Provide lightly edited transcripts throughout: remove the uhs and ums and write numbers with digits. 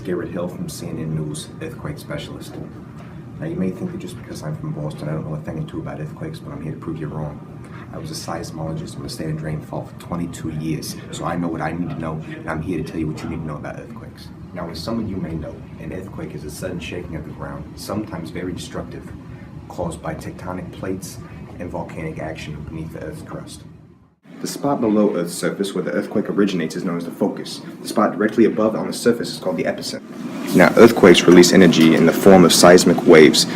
Garrett Hill from CNN News, earthquake specialist. Now you may think that just because I'm from Boston I don't know a thing or two about earthquakes, but I'm here to prove you wrong. I was a seismologist on the Stand and Drain Fault for 22 years, so I know what I need to know, and I'm here to tell you what you need to know about earthquakes. Now, as some of you may know, an earthquake is a sudden shaking of the ground, sometimes very destructive, caused by tectonic plates and volcanic action beneath the Earth's crust. The spot below Earth's surface where the earthquake originates is known as the focus. The spot directly above on the surface is called the epicenter. Now, earthquakes release energy in the form of seismic waves.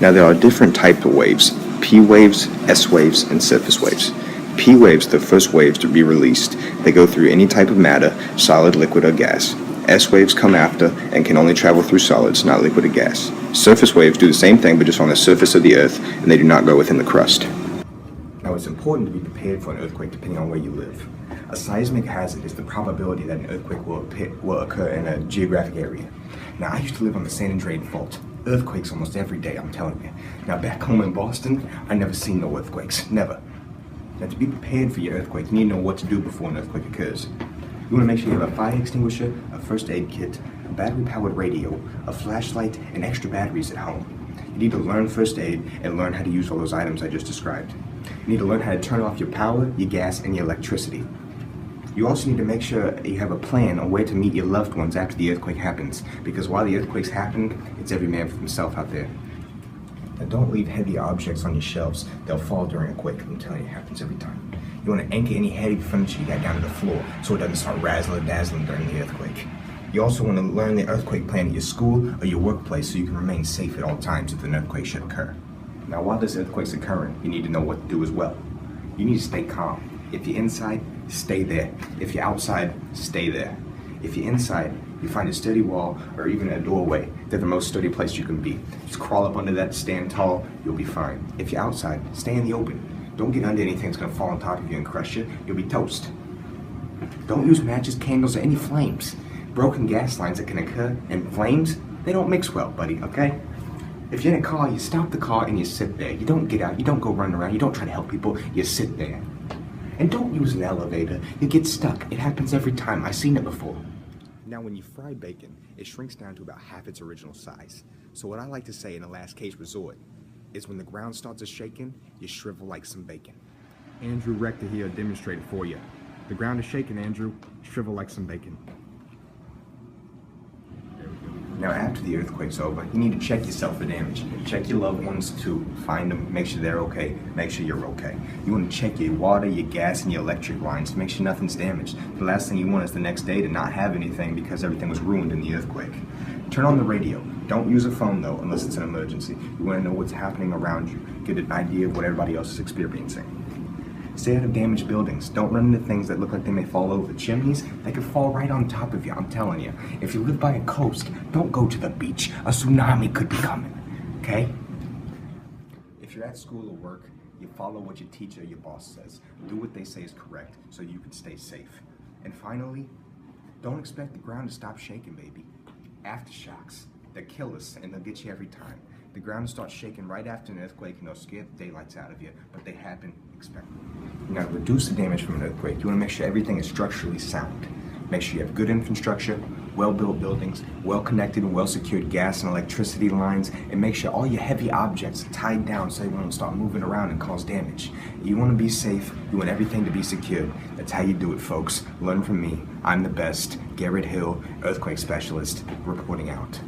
Now, there are different types of waves: P waves, S waves, and surface waves. P waves, the first waves to be released. They go through any type of matter, solid, liquid, or gas. S waves come after and can only travel through solids, not liquid or gas. Surface waves do the same thing, but just on the surface of the Earth, and they do not go within the crust. Now, it's important to be prepared for an earthquake depending on where you live. A seismic hazard is the probability that an earthquake will occur in a geographic area. Now, I used to live on the Stand and Drain Fault. Earthquakes almost every day, I'm telling you. Now, back home in Boston, I never seen no earthquakes. Never. Now, to be prepared for your earthquake, you need to know what to do before an earthquake occurs. You want to make sure you have a fire extinguisher, a first aid kit, a battery-powered radio, a flashlight, and extra batteries at home. You need to learn first aid and learn how to use all those items I just described. You need to learn how to turn off your power, your gas, and your electricity. You also need to make sure you have a plan on where to meet your loved ones after the earthquake happens, because while the earthquake's happening, it's every man for himself out there. Now, don't leave heavy objects on your shelves. They'll fall during a quake. I'm telling you, it happens every time. You want to anchor any heavy furniture you got down to the floor so it doesn't start razzling dazzling during the earthquake. You also want to learn the earthquake plan at your school or your workplace so you can remain safe at all times if an earthquake should occur. Now, while this earthquake's occurring, you need to know what to do as well. You need to stay calm. If you're inside, stay there. If you're outside, stay there. If you're inside, you find a sturdy wall or even a doorway. They're the most sturdy place you can be. Just crawl up under that, stand tall, you'll be fine. If you're outside, stay in the open. Don't get under anything that's going to fall on top of you and crush you. You'll be toast. Don't use matches, candles, or any flames. Broken gas lines that can occur and flames, they don't mix well, buddy, okay? If you're in a car, you stop the car and you sit there. You don't get out, you don't go run around, you don't try to help people, you sit there. And don't use an elevator. You get stuck. It happens every time. I've seen it before. Now, when you fry bacon, it shrinks down to about half its original size. So what I like to say in a last case resort is when the ground starts a shaking, you shrivel like some bacon. Andrew Rector here demonstrated for you. The ground is shaking, Andrew. Shrivel like some bacon. Now, after the earthquake's over, you need to check yourself for damage. Check your loved ones too. Find them, make sure they're okay, make sure you're okay. You want to check your water, your gas, and your electric lines to make sure nothing's damaged. The last thing you want is the next day to not have anything because everything was ruined in the earthquake. Turn on the radio. Don't use a phone though, unless it's an emergency. You want to know what's happening around you. Get an idea of what everybody else is experiencing. Stay out of damaged buildings. Don't run into things that look like they may fall over. Chimneys, they could fall right on top of you, I'm telling you. If you live by a coast, don't go to the beach. A tsunami could be coming, okay? If you're at school or work, you follow what your teacher or your boss says. Do what they say is correct so you can stay safe. And finally, don't expect the ground to stop shaking, baby. Aftershocks, they kill us and they'll get you every time. The ground starts shaking right after an earthquake and they'll scare the daylights out of you, but they happen expected. Now, to reduce the damage from an earthquake, you want to make sure everything is structurally sound. Make sure you have good infrastructure, well-built buildings, well-connected and well-secured gas and electricity lines, and make sure all your heavy objects are tied down so they won't start moving around and cause damage. You want to be safe, you want everything to be secured. That's how you do it, folks. Learn from me. I'm the best. Garrett Hill, earthquake specialist, reporting out.